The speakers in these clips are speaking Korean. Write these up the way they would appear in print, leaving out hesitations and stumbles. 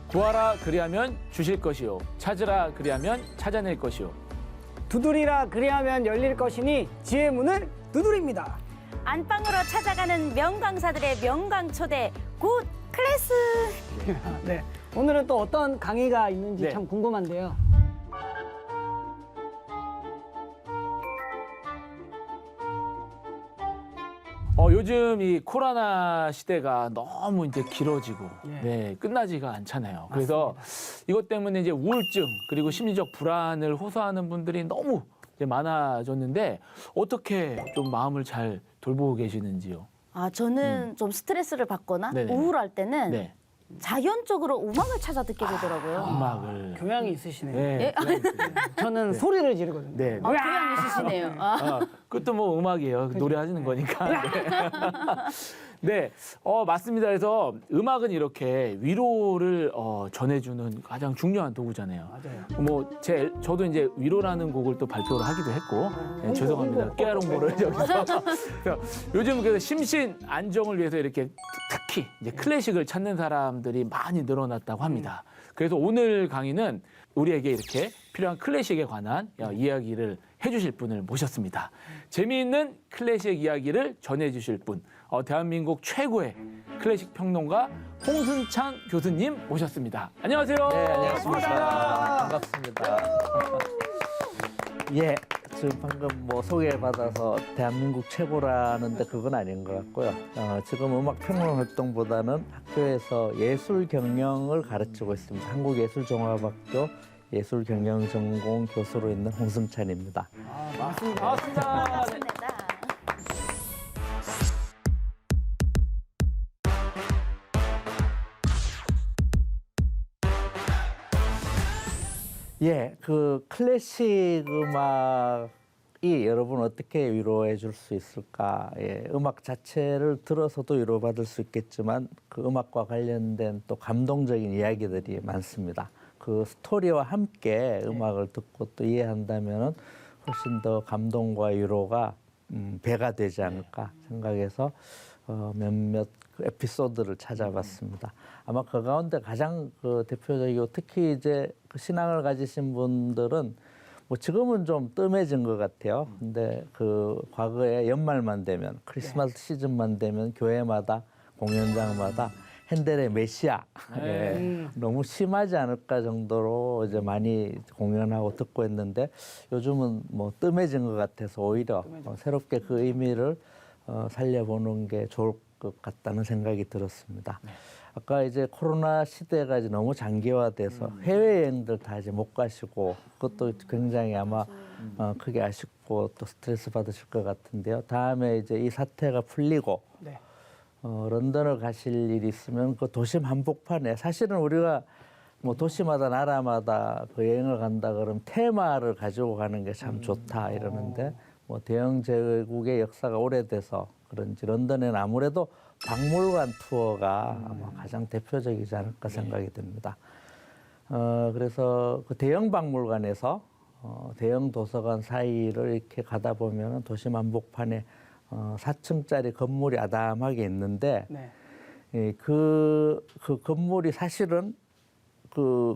구하라 그리하면 주실 것이요 찾으라 그리하면 찾아낼 것이요 두드리라 그리하면 열릴 것이니 지혜의 문을 두드립니다. 안방으로 찾아가는 명강사들의 명강 초대 굿 클래스. 네, 오늘은 또 어떤 강의가 있는지 네. 참 궁금한데요. 요즘 이 코로나 시대가 너무 이제 길어지고 예. 네, 끝나지가 않잖아요. 그래서 이것 때문에 이제 우울증 그리고 심리적 불안을 호소하는 분들이 너무 이제 많아졌는데 어떻게 좀 마음을 잘 돌보고 계시는지요? 저는 좀 스트레스를 받거나 네네. 우울할 때는 네, 자연적으로 음악을 찾아 듣게 되더라고요. 음악을. 교양이 있으시네요. 네, 저는 소리를 지르거든요. 네. 교양 있으시네요. 그것도 뭐 음악이에요. 노래하시는 거니까. 네, 맞습니다. 그래서 음악은 이렇게 위로를 전해주는 가장 중요한 도구잖아요. 맞아요. 뭐 저도 이제 위로라는 곡을 또 발표를 하기도 했고 네, 죄송합니다. 깨알 홍보를 여기서. 그래서 요즘 그 심신 안정을 위해서 이렇게 특히 이제 클래식을 찾는 사람들이 많이 늘어났다고 합니다. 그래서 오늘 강의는 우리에게 이렇게 필요한 클래식에 관한 이야기를 해주실 분을 모셨습니다. 재미있는 클래식 이야기를 전해주실 분, 대한민국 최고의 클래식 평론가 홍순찬 교수님 모셨습니다. 안녕하세요. 네, 안녕하십니까. 반갑습니다. 예, 지금 방금 뭐 소개받아서 대한민국 최고라는데 그건 아닌 것 같고요. 지금 음악 평론 활동보다는 학교에서 예술 경영을 가르치고 있습니다. 한국예술종합학교 예술경영전공 교수로 있는 홍승찬입니다. 맞습니다. 반갑습니다. 네. 맞습니다. 예, 그 클래식 음악이 여러분 어떻게 위로해 줄 수 있을까? 예, 음악 자체를 들어서도 위로받을 수 있겠지만 그 음악과 관련된 또 감동적인 이야기들이 많습니다. 그 스토리와 함께 음악을 듣고 또 이해한다면 훨씬 더 감동과 위로가 배가 되지 않을까 생각해서 몇몇 그 에피소드를 찾아봤습니다. 아마 그 가운데 가장 그 대표적이고 특히 이제 그 신앙을 가지신 분들은 뭐 지금은 좀 뜸해진 것 같아요. 근데 그 과거에 연말만 되면 크리스마스 시즌만 되면 교회마다 공연장마다 핸델의 메시아 너무 심하지 않을까 정도로 이제 많이 공연하고 듣고 했는데 요즘은 뭐 뜸해진 것 같아서 오히려 새롭게 그 의미를 살려보는 게 좋을 것 같다는 생각이 들었습니다. 아까 이제 코로나 시대가 이제 너무 장기화돼서 해외여행들 다 이제 못 가시고 그것도 굉장히 아마 크게 아쉽고 또 스트레스 받으실 것 같은데요. 다음에 이제 이 사태가 풀리고 네. 런던을 가실 일이 있으면 그 도심 한복판에 사실은 우리가 뭐 도시마다 나라마다 그 여행을 간다 그러면 테마를 가지고 가는 게 참 좋다 이러는데 뭐 대영 제국의 역사가 오래돼서 그런지 런던에는 아무래도 박물관 투어가 아마 가장 대표적이지 않을까 생각이 듭니다. 그래서 그 대형 박물관에서 대형 도서관 사이를 이렇게 가다 보면 도심 한복판에 4층짜리 건물이 아담하게 있는데 네. 그 건물이 사실은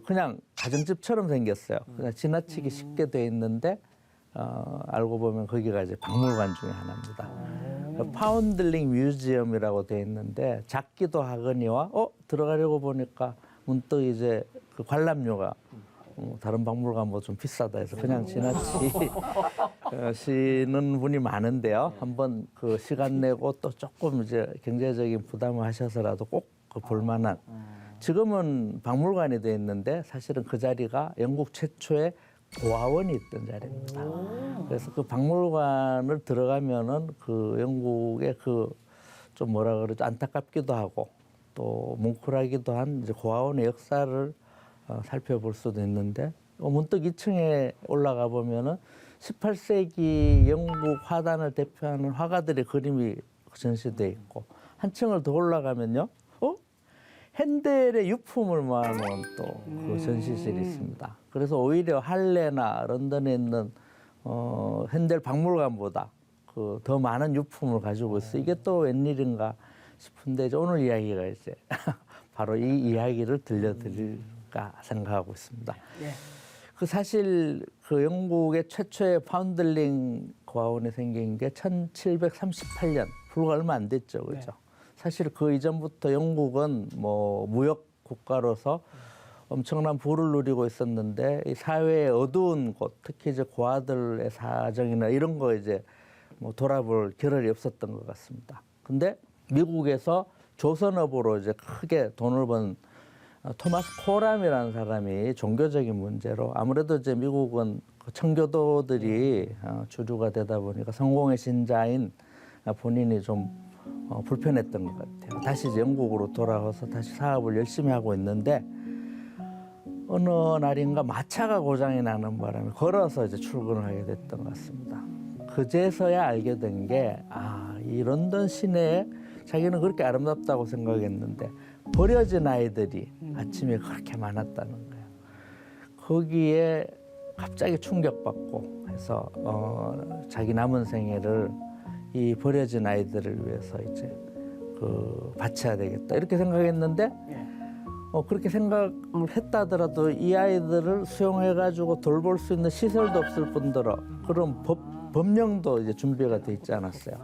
그냥 가정집처럼 생겼어요. 그냥 지나치기 쉽게 돼 있는데 알고 보면 거기가 이제 박물관 중에 하나입니다. 파운들링 뮤지엄이라고 돼 있는데 작기도 하거니와 들어가려고 보니까 문득 이제 그 관람료가 다른 박물관 뭐 좀 비싸다 해서 그냥 지나치시는 분이 많은데요. 한번 그 시간 내고 또 조금 이제 경제적인 부담을 하셔서라도 꼭 그 볼만한 지금은 박물관이 돼 있는데 사실은 그 자리가 영국 최초의 고아원이 있던 자리입니다. 그래서 그 박물관을 들어가면은 그 영국의 그 좀 뭐라 그러죠 안타깝기도 하고 또 뭉클하기도 한 이제 고아원의 역사를 살펴볼 수도 있는데 문득 2층에 올라가 보면은 18세기 영국 화단을 대표하는 화가들의 그림이 전시돼 있고 한 층을 더 올라가면요, 핸델의 유품을 모아놓은 또 그 전시실이 있습니다. 그래서 오히려 할레나 런던에 있는 핸델 박물관보다 그 더 많은 유품을 가지고 있어. 이게 또 웬일인가 싶은데 이제 오늘 이야기가 이제 바로 이 이야기를 들려드릴까 생각하고 있습니다. 예. 그 사실 그 영국의 최초의 파운들링 고아원이 생긴 게 1738년, 불과 얼마 안 됐죠, 그죠? 사실 그 이전부터 영국은 뭐 무역 국가로서 엄청난 부를 누리고 있었는데 이 사회의 어두운 곳, 특히 이제 고아들의 사정이나 이런 거 이제 뭐 돌아볼 겨를이 없었던 것 같습니다. 근데 미국에서 조선업으로 이제 크게 돈을 번 토마스 코람이라는 사람이 종교적인 문제로 아무래도 이제 미국은 그 청교도들이 주류가 되다 보니까 성공의 신자인 본인이 좀 불편했던 것 같아요. 다시 이제 영국으로 돌아와서 다시 사업을 열심히 하고 있는데 어느 날인가 마차가 고장이 나는 바람에 걸어서 이제 출근을 하게 됐던 것 같습니다. 그제서야 알게 된 게 이 런던 시내에 자기는 그렇게 아름답다고 생각했는데 버려진 아이들이 아침에 그렇게 많았다는 거예요. 거기에 갑자기 충격받고 해서 자기 남은 생애를 이 버려진 아이들을 위해서 이제 바쳐야 되겠다 이렇게 생각했는데 그렇게 생각을 했다더라도 이 아이들을 수용해가지고 돌볼 수 있는 시설도 없을 뿐더러 그런 법령도 이제 준비가 돼 있지 않았어요.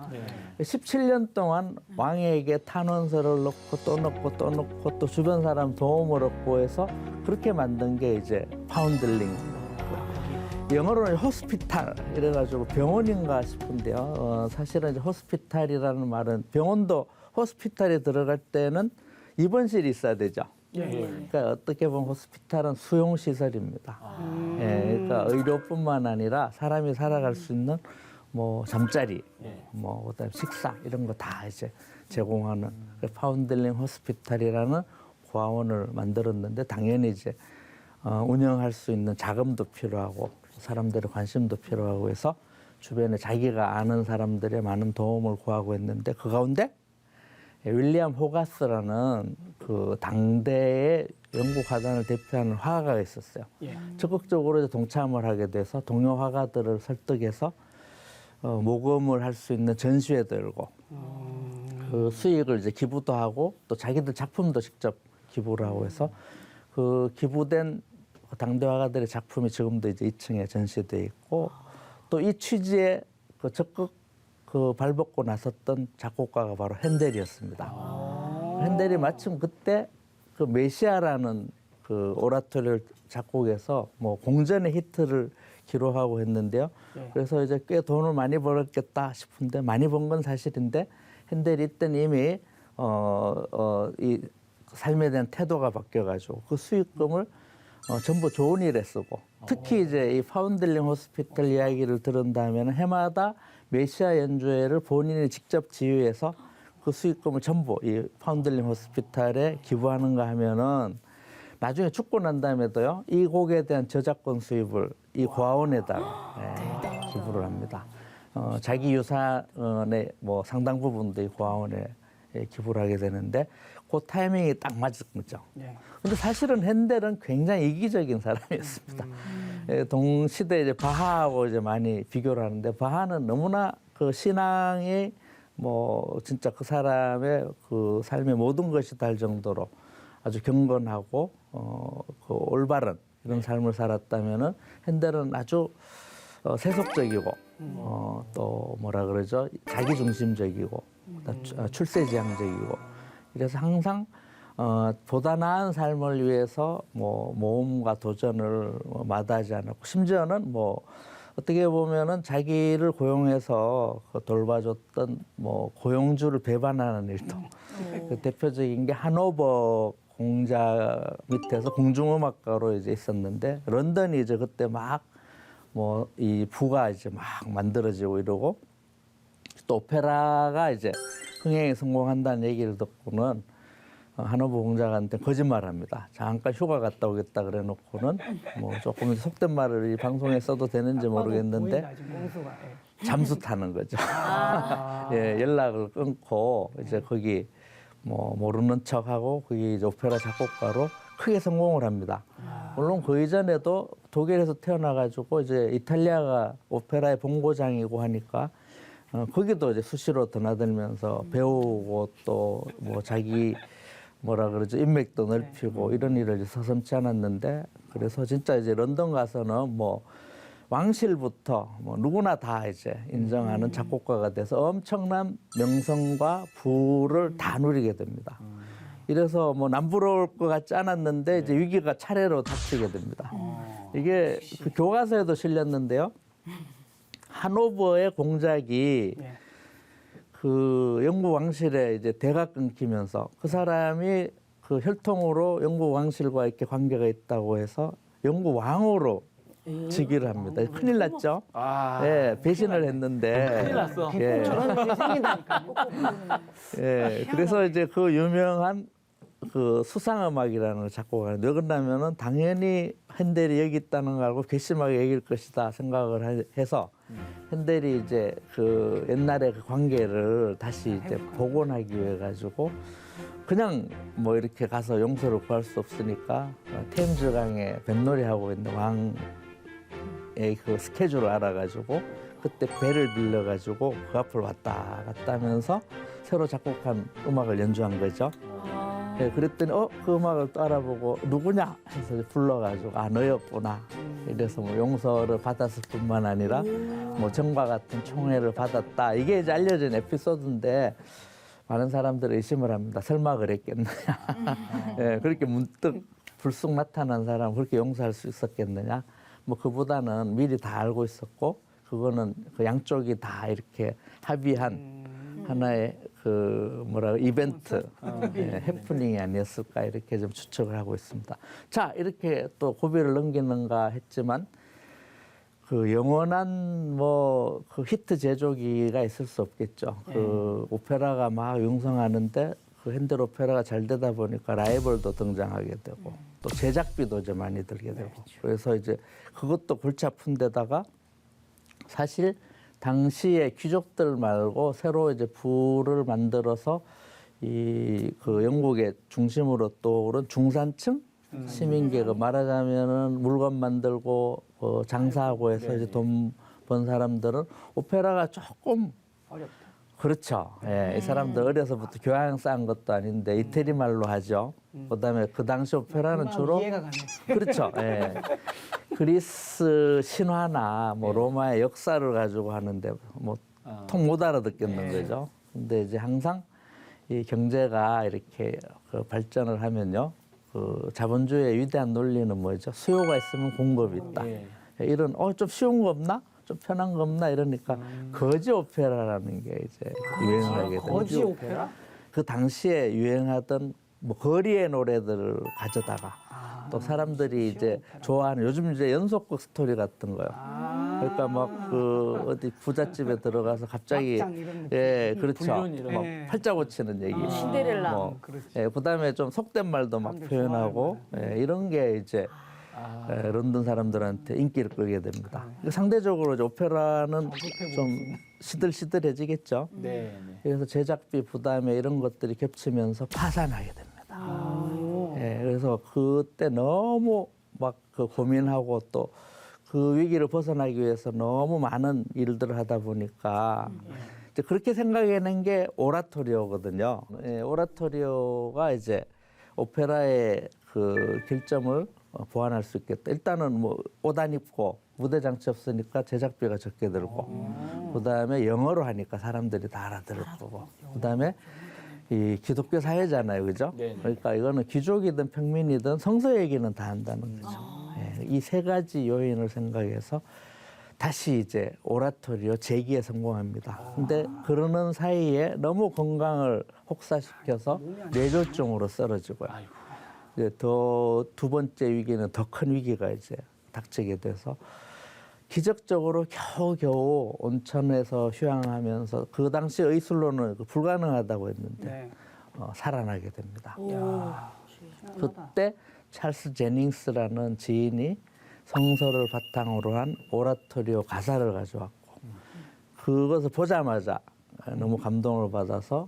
17년 동안 왕에게 탄원서를 넣고 또 넣고 또 넣고 또 주변 사람 도움을 얻고 해서 그렇게 만든 게 이제 파운들링. 영어로는 호스피탈 이래가지고 병원인가 싶은데요. 사실은 이제 호스피탈이라는 말은 병원도 호스피탈에 들어갈 때는 입원실이 있어야 되죠. 그러니까 어떻게 보면 호스피탈은 수용시설입니다. 그러니까 의료뿐만 아니라 사람이 살아갈 수 있는 뭐 잠자리, 뭐 그다음에 식사 이런 거 다 이제 제공하는 파운들링 호스피탈이라는 고아원을 만들었는데 당연히 이제 운영할 수 있는 자금도 필요하고 사람들의 관심도 필요하고 해서 주변에 자기가 아는 사람들의 많은 도움을 구하고 있는데 그 가운데 윌리엄 호가스라는 그 당대의 영국 화단을 대표하는 화가가 있었어요. 적극적으로 동참을 하게 돼서 동료 화가들을 설득해서 모금을 할 수 있는 전시회도 열고 그 수익을 이제 기부도 하고 또 자기들 작품도 직접 기부를 하고 해서 그 기부된 당대 화가들의 작품이 지금도 이제 2층에 전시돼 있고 또 이 취지에 그 적극 발벗고 나섰던 작곡가가 바로 핸델이었습니다. 핸델이 마침 그때 그 메시아라는 그 오라토리를 작곡해서 뭐 공전의 히트를 기록하고 했는데요. 그래서 이제 꽤 돈을 많이 벌었겠다 싶은데 많이 번 건 사실인데 핸델이 이때는 이미 이 삶에 대한 태도가 바뀌어가지고 그 수익금을 전부 좋은 일에 쓰고 특히 이제 이 파운들링 호스피탈 이야기를 들은 다음에는 해마다 메시아 연주회를 본인이 직접 지휘해서 그 수익금을 전부 이 파운들링 호스피탈에 기부하는가 하면은 나중에 죽고 난 다음에도요 이 곡에 대한 저작권 수입을 이 고아원에다가 기부를 합니다. 자기 유산의 뭐 상당 부분도 이 고아원에 기부를 하게 되는데 그 타이밍이 딱 맞은 거죠. 근데 사실은 핸델은 굉장히 이기적인 사람이었습니다. 동시대 이제 바하하고 이제 많이 비교를 하는데 바하는 너무나 그 신앙이 뭐 진짜 그 사람의 그 삶의 모든 것이 달 정도로 아주 경건하고 그 올바른 이런 삶을 살았다면은 핸델은 아주 세속적이고 또 뭐라 그러죠 자기중심적이고 출세지향적이고 그래서 항상 보다 나은 삶을 위해서 뭐 모험과 도전을 마다하지 않았고 심지어는 뭐 어떻게 보면은 자기를 고용해서 돌봐줬던 뭐 고용주를 배반하는 일도 그 대표적인 게 하노버 공자 밑에서 공중음악가로 이제 있었는데 런던이 이제 그때 막 뭐 이 부가 이제 막 만들어지고 이러고 또 오페라가 이제 흥행에 성공한다는 얘기를 듣고는 하노버 공작한테 거짓말합니다. 잠깐 휴가 갔다 오겠다 그래놓고는 뭐 조금 속된 말을 이 방송에 써도 되는지 모르겠는데 잠수 타는 거죠. 예, 연락을 끊고 이제 거기 뭐 모르는 척하고 거기 이제 오페라 작곡가로 크게 성공을 합니다. 물론 그 이전에도 독일에서 태어나가지고 이제 이탈리아가 오페라의 본고장이고 하니까 거기도 이제 수시로 드나들면서 배우고 또 뭐 자기 뭐라 그러죠, 인맥도 넓히고 이런 일을 서슴지 않았는데, 그래서 진짜 이제 런던 가서는 뭐 왕실부터 뭐 누구나 다 이제 인정하는 작곡가가 돼서 엄청난 명성과 부를 다 누리게 됩니다. 이래서 뭐 남부러울 것 같지 않았는데 이제 위기가 차례로 닥치게 됩니다. 이게 그 교과서에도 실렸는데요. 하노버의 공작이 그 영국 왕실에 이제 대가 끊기면서 그 사람이 그 혈통으로 영국 왕실과 이렇게 관계가 있다고 해서 영국 왕으로 즉위를 합니다. 큰일 났죠. 아, 예, 배신을 했는데. 큰일 났어. 예, 저런 일이 생긴다니까. 예, 그래서 이제 그 유명한 그 수상음악이라는 걸 작곡을 하는데, 왜 그러냐면은 당연히 핸델이 여기 있다는 걸 알고 괘씸하게 여길 것이다 생각을 해서 핸델이 이제 그 옛날의 그 관계를 다시 이제 복원하기 위해 가지고 그냥 뭐 이렇게 가서 용서를 구할 수 없으니까 테임즈강에 뱃놀이 하고 있는 왕의 그 스케줄을 알아가지고 그때 배를 빌려가지고 그 앞을 왔다 갔다 하면서 새로 작곡한 음악을 연주한 거죠. 네, 그랬더니 그 음악을 또 알아보고 누구냐 해서 불러가지고 너였구나. 이래서 뭐 용서를 받았을 뿐만 아니라 뭐 정과 같은 총애를 받았다. 이게 이제 알려진 에피소드인데 많은 사람들이 의심을 합니다. 설마 그랬겠느냐. 네, 그렇게 문득 불쑥 나타난 사람 그렇게 용서할 수 있었겠느냐. 뭐 그보다는 미리 다 알고 있었고 그거는 그 양쪽이 다 이렇게 합의한 하나의 그 이벤트, 해프닝이 아니었을까 이렇게 좀 추측을 하고 있습니다. 자, 이렇게 또 고비를 넘기는가 했지만 그 영원한 뭐 그 히트 제조기가 있을 수 없겠죠. 그 오페라가 막 융성하는데 그 핸델 오페라가 잘 되다 보니까 라이벌도 등장하게 되고 또 제작비도 이제 많이 들게 되고 그래서 이제 그것도 골치 아픈 데다가 사실 당시에 귀족들 말고 새로 이제 부를 만들어서 이 그 영국의 중심으로 떠오른 중산층 시민계급 말하자면은 물건 만들고 장사하고 해서 이제 돈 번 사람들은 오페라가 조금 어렵다. 그렇죠. 예, 이 사람들 어려서부터 교양 쌓은 것도 아닌데 이태리 말로 하죠. 그다음에 그 당시 오페라는 주로 이해가 가네. 그렇죠. 예. 그리스 신화나 뭐 로마의 역사를 가지고 하는데 뭐 통 못 알아듣겠는 거죠. 근데 이제 항상 이 경제가 이렇게 그 발전을 하면요. 그 자본주의의 위대한 논리는 뭐죠? 수요가 있으면 공급이 있다. 이런 좀 쉬운 거 없나? 좀 편한 거 없나? 이러니까 거지 오페라라는 게 이제 유행을 하게 됩니다. 거지 오페라? 그 당시에 유행하던 뭐 거리의 노래들을 가져다가 또 사람들이 이제 좋아하는 요즘 이제 연속극 스토리 같은 거요. 그러니까 막 그 어디 부잣집에 들어가서 갑자기 막장 이런 느낌. 그렇죠. 불륜 이런 막 거. 팔자 고치는 얘기. 신데렐라. 뭐, 그렇지. 그다음에 좀 속된 말도 막 사람들 표현하고 이런 게 이제 런던 사람들한테 인기를 끌게 됩니다. 상대적으로 이제 오페라는 좀 시들시들해지겠죠. 네, 네. 그래서 제작비 부담에 이런 것들이 겹치면서 파산하게 됩니다. 그래서 그때 너무 막 그 고민하고 또 그 위기를 벗어나기 위해서 너무 많은 일들을 하다 보니까 이제 그렇게 생각해낸 게 오라토리오거든요. 오라토리오가 이제 오페라의 그 결점을 보완할 수 있겠다. 일단은 뭐 옷 안 입고 무대 장치 없으니까 제작비가 적게 들고, 그다음에 영어로 하니까 사람들이 다 알아들을 거고, 그다음에 이 기독교 사회잖아요, 그죠? 네네. 그러니까 이거는 귀족이든 평민이든 성서 얘기는 다 한다는 거죠. 이 세 가지 요인을 생각해서 다시 이제 오라토리오 재기에 성공합니다. 근데 그러는 사이에 너무 건강을 혹사시켜서 뇌졸중으로 쓰러지고요. 이제 더 두 번째 위기는 더 큰 위기가 이제 닥치게 돼서 기적적으로 겨우겨우 온천에서 휴양하면서 그 당시 의술로는 불가능하다고 했는데 살아나게 됩니다. 그때 찰스 제닝스라는 지인이 성서를 바탕으로 한 오라토리오 가사를 가져왔고 그것을 보자마자 너무 감동을 받아서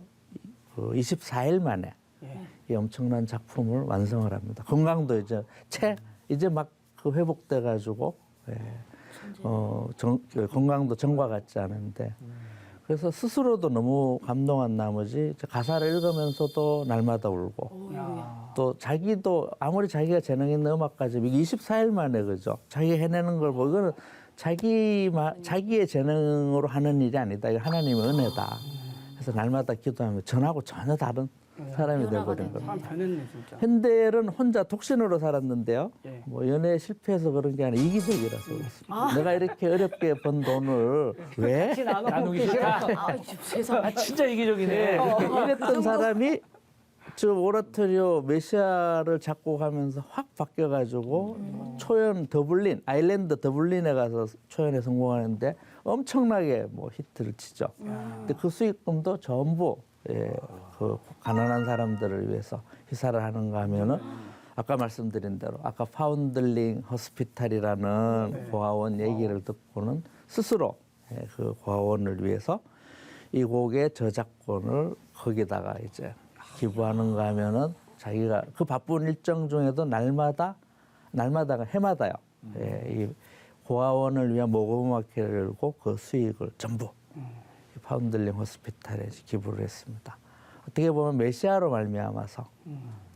24일 만에 이 엄청난 작품을 완성을 합니다. 건강도 이제 막 그 회복돼 가지고 건강도 전과 같지 않은데 그래서 스스로도 너무 감동한 나머지 가사를 읽으면서도 날마다 울고 또 자기도 아무리 자기가 재능 있는 음악가지만 이게 24일 만에 그죠? 자기 해내는 걸 보고 이거는 자기의 재능으로 하는 일이 아니다. 이거 하나님의 은혜다. 그래서 날마다 기도하면 전하고 전혀 다른 사람이 되어버린 겁니다. 참 변했네 진짜. 핸델은 혼자 독신으로 살았는데요. 예. 뭐 연애에 실패해서 그런 게 아니라 이기적이라서 그렇습니다. 내가 이렇게 어렵게 번 돈을 왜 같이 나누기 나눠먹기 싫다. 싫어. 아, 세상에. 아, 진짜 이기적이네. 이랬던 사람이 저 오라토리오 메시아를 작곡하면서 확 바뀌어가지고 초연 더블린, 아일랜드 더블린에 가서 초연에 성공하는데 엄청나게 뭐 히트를 치죠. 근데 그 수익금도 전부 그 가난한 사람들을 위해서 희사를 하는가 하면은 아까 말씀드린 대로 아까 파운들링 호스피탈이라는 고아원 얘기를 듣고는 스스로 그 고아원을 위해서 이 곡의 저작권을 거기다가 이제 기부하는가 하면은 자기가 그 바쁜 일정 중에도 날마다가 해마다요. 이 고아원을 위한 모금마켓을 열고 그 수익을 전부 이 파운들링 호스피탈에 기부를 했습니다. 어떻게 보면 메시아로 말미암아서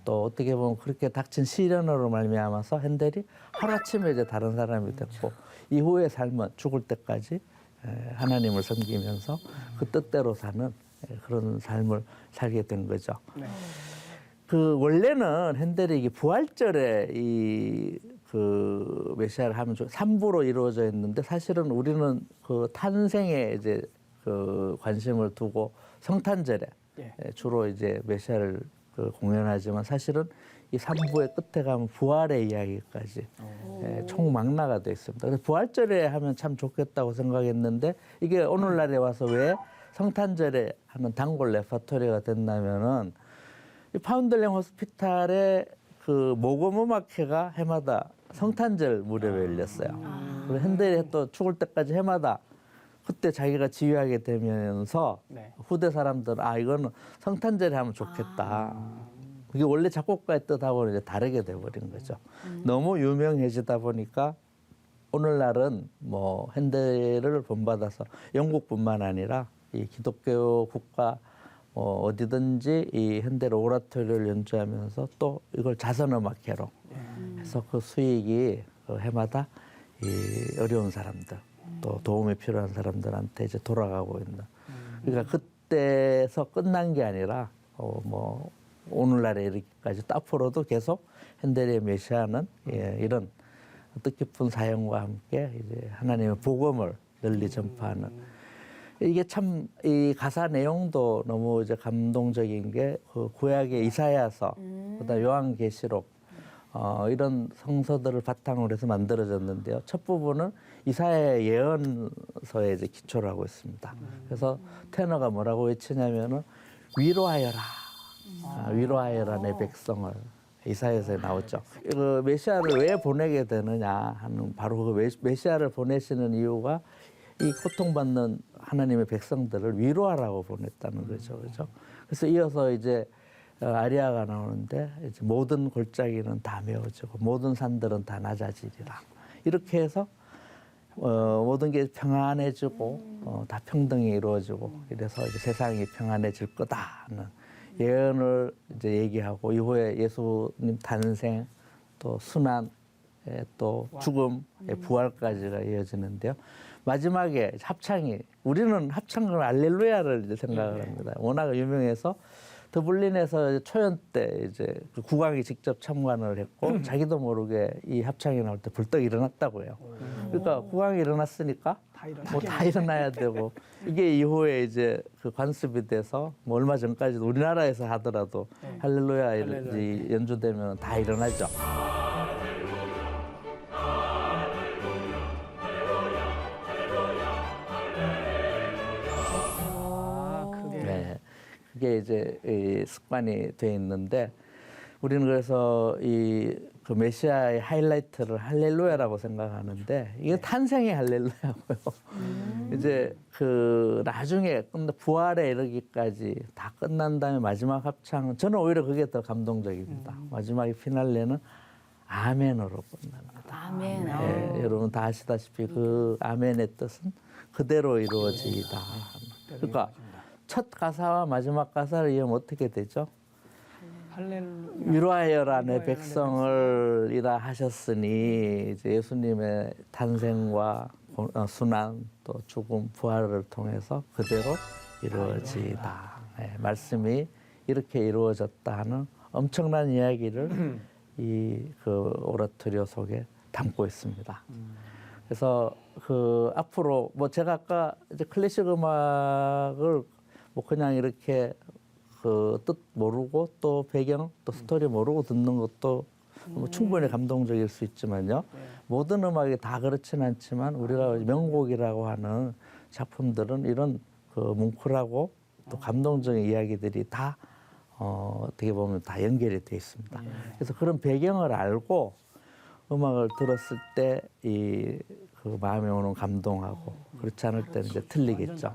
또 어떻게 보면 그렇게 닥친 시련으로 말미암아서 핸델이 하루아침에 이제 다른 사람이 됐고 이후의 삶은 죽을 때까지 하나님을 섬기면서 그 뜻대로 사는 그런 삶을 살게 된 거죠. 네. 그 원래는 핸델이 이게 부활절에 그 메시아를 하면 3부로 이루어져 있는데 사실은 우리는 그 탄생에 이제 그 관심을 두고 성탄절에 예. 주로 이제 메시아를 그 공연하지만 사실은 이 3부의 끝에 가면 부활의 이야기까지 총망라가 되어 있습니다. 그래서 부활절에 하면 참 좋겠다고 생각했는데 이게 오늘날에 와서 왜 성탄절에 하는 단골 레퍼토리가 됐냐면은 이 파운들링 호스피탈의 그 모금음악회가 해마다 성탄절 무렵에 열렸어요. 그리고 핸델이 또 죽을 때까지 해마다 그때 자기가 지휘하게 되면서 네. 후대 사람들은 이거는 성탄절에 하면 좋겠다. 이게 원래 작곡가의 뜻하고는 이제 다르게 돼버린 거죠. 너무 유명해지다 보니까 오늘날은 뭐 핸델을 본받아서 영국뿐만 아니라 이 기독교 국가 어디든지 이 핸델 오라토리를 연주하면서 또 이걸 자선음악회로 해서 그 수익이 그 해마다 이 어려운 사람들 또 도움이 필요한 사람들한테 이제 돌아가고 있는. 그러니까 그때서 끝난 게 아니라 뭐 오늘날에 이렇게까지 또 앞으로도 계속 핸델의 메시아는 이런 뜻깊은 사역과 함께 이제 하나님의 복음을 널리 전파하는. 이게 참 이 가사 내용도 너무 이제 감동적인 게 그 구약의 이사야서, 그다음 요한계시록 이런 성서들을 바탕으로 해서 만들어졌는데요. 첫 부분은 이사야의 예언서에 이제 기초를 하고 있습니다. 그래서 테너가 뭐라고 외치냐면은 위로하여라, 위로하여라 내 백성을. 이사야서에 나오죠. 그 메시아를 왜 보내게 되느냐 하는 바로 그 메시아를 보내시는 이유가 이 고통받는 하나님의 백성들을 위로하라고 보냈다는 거죠. 그죠? 그래서 이어서 이제 아리아가 나오는데 이제 모든 골짜기는 다 메워지고 모든 산들은 다 낮아지리라. 이렇게 해서 모든 게 평안해지고 다 평등이 이루어지고 이래서 이제 세상이 평안해질 거다 하는 예언을 이제 얘기하고 이후에 예수님 탄생 또 순환 또 죽음의 부활까지가 이어지는데요. 마지막에 합창이 우리는 합창을 알렐루야를 이제 생각을 합니다. 워낙 유명해서 더블린에서 초연 때 이제 그 국왕이 직접 참관을 했고 자기도 모르게 이 합창이 나올 때 벌떡 일어났다고 해요. 그러니까 국왕이 일어났으니까 뭐 다 일어나야 되고 이게 이후에 이제 그 관습이 돼서 뭐 얼마 전까지도 우리나라에서 하더라도 할렐루야 연주되면 다 일어나죠. 네, 그게 이제 이 습관이 돼 있는데 우리는 그래서 이 그 메시아의 하이라이트를 할렐루야라고 생각하는데 이게 탄생의 할렐루야고요. 이제 그 나중에 부활에 이르기까지 다 끝난 다음에 마지막 합창은 저는 오히려 그게 더 감동적입니다. 마지막에 피날레는 아멘으로 끝납니다. 아멘. 네, 여러분 다 아시다시피 그 아멘의 뜻은 그대로 이루어지이다. 그러니까 첫 가사와 마지막 가사를 이으면 어떻게 되죠? 위로하여라 내 백성을 이라 하셨으니 이제 예수님의 탄생과 순환 또 죽음 부활을 통해서 그대로 이루어지다. 말씀이 이렇게 이루어졌다 하는 엄청난 이야기를 이 그 오라토리오 속에 담고 있습니다. 그래서 그 앞으로 뭐 제가 아까 이제 클래식 음악을 뭐 그냥 이렇게 그 뜻 모르고 또 배경 또 스토리 모르고 듣는 것도 뭐 충분히 감동적일 수 있지만요. 모든 음악이 다 그렇진 않지만 우리가 명곡이라고 하는 작품들은 이런 그 뭉클하고 또 감동적인 이야기들이 다 어떻게 보면 다 연결이 돼 있습니다. 그래서 그런 배경을 알고 음악을 들었을 때 이 그 마음에 오는 감동하고 그렇지 않을 때는 이제 틀리겠죠.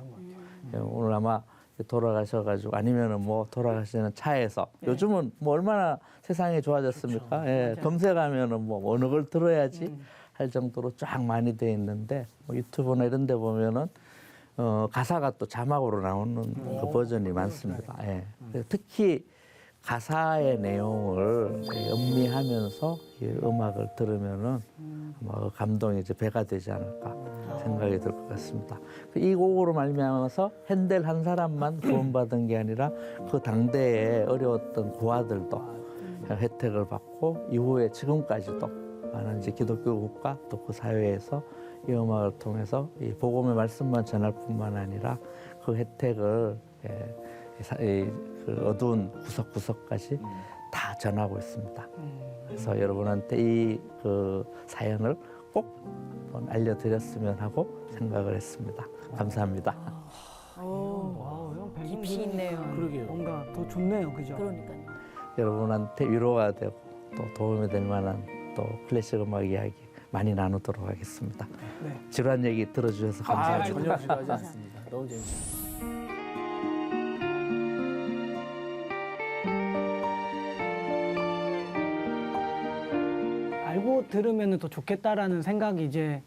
오늘 아마 돌아가셔가지고 아니면은 뭐 돌아가시는 차에서 요즘은 뭐 얼마나 세상이 좋아졌습니까? 예, 검색하면은 뭐 어느 걸 들어야지 할 정도로 쫙 많이 돼 있는데 뭐 유튜브나 이런 데 보면은 가사가 또 자막으로 나오는 그 버전이 많습니다. 예. 특히 가사의 내용을 음미하면서 이 음악을 들으면은 뭐 감동이 이제 배가 되지 않을까 생각이 들 것 같습니다. 이 곡으로 말미암아서 핸델 한 사람만 구원받은 게 아니라 그 당대에 어려웠던 고아들도 혜택을 받고 이후에 지금까지도 많은 이제 기독교 국가 또 그 사회에서 이 음악을 통해서 이 복음의 말씀만 전할 뿐만 아니라 그 혜택을 그 어두운 구석구석까지 다 전하고 있습니다. 그래서 여러분한테 이 그 사연을 꼭 한번 알려드렸으면 하고 생각을 했습니다. 감사합니다. 깊이 있네요. 그러게요. 뭔가 더 좋네요, 그죠? 그러니까요. 여러분한테 위로가 되고 또 도움이 될 만한 또 클래식 음악 이야기 많이 나누도록 하겠습니다. 네. 지루한 얘기 들어주셔서 감사합니다. 전혀 지루하지 않습니다. 너무 재밌어요. 알고 들으면 더 좋겠다라는 생각이 이제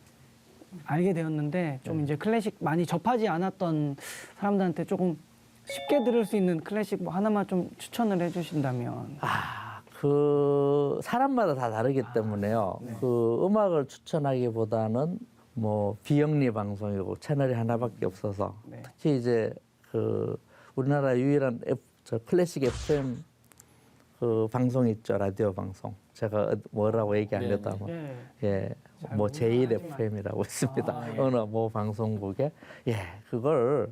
알게 되었는데 좀 이제 클래식 많이 접하지 않았던 사람들한테 조금 쉽게 들을 수 있는 클래식 뭐 하나만 좀 추천을 해주신다면. 그 사람마다 다 다르기 때문에요. 그 음악을 추천하기보다는 뭐 비영리 방송이고 채널이 하나밖에 없어서 특히 이제 그 우리나라 유일한 저 클래식 FM 그 방송 있죠, 라디오 방송. 제가 뭐라고 얘기하려다 하면 뭐 제1 FM이라고 있습니다. 어느 뭐 방송국에 그걸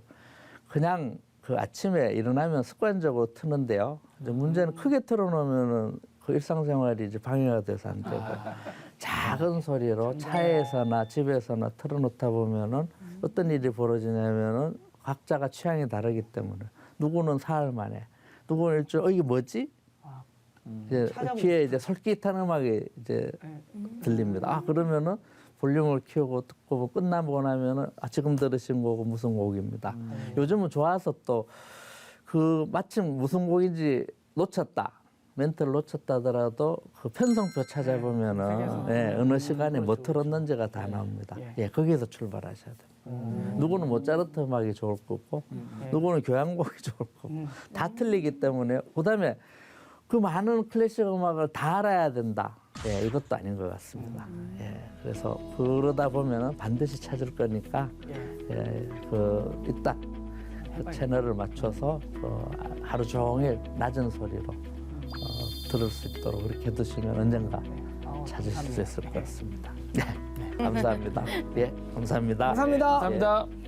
그냥 그 아침에 일어나면 습관적으로 트는데요. 이제 문제는 크게 틀어놓으면은 그 일상생활이 이제 방해가 돼서 안 되고 작은 소리로 차에서나 집에서나 틀어놓다 보면은 어떤 일이 벌어지냐면은 각자가 취향이 다르기 때문에 누구는 사흘 만에, 누구는 일주일 이게 뭐지? 이제 귀에 이제 솔깃한 음악이 이제 들립니다. 그러면은 볼륨을 키우고 듣고 뭐 끝나고 나면은 지금 들으신 곡은 무슨 곡입니다. 요즘은 좋아서 또 그 마침 무슨 곡인지 놓쳤다. 멘트를 놓쳤다 하더라도 그 편성표 찾아보면은 어느 시간에 뭐 틀었는지가 다 나옵니다. 거기에서 출발하셔야 돼요. 누구는 모차르트 음악이 좋을 거고 누구는 교향곡이 좋을 거고 다 틀리기 때문에 그다음에 그 많은 클래식 음악을 다 알아야 된다. 이것도 아닌 것 같습니다. 그래서 그러다 보면은 반드시 찾을 거니까 이따 그 채널을 맞춰서 하루 종일 낮은 소리로 들을 수 있도록 그렇게 해두시면 언젠가 찾으실 수 있을 것 같습니다. 감사합니다. 감사합니다. 감사합니다. 감사합니다.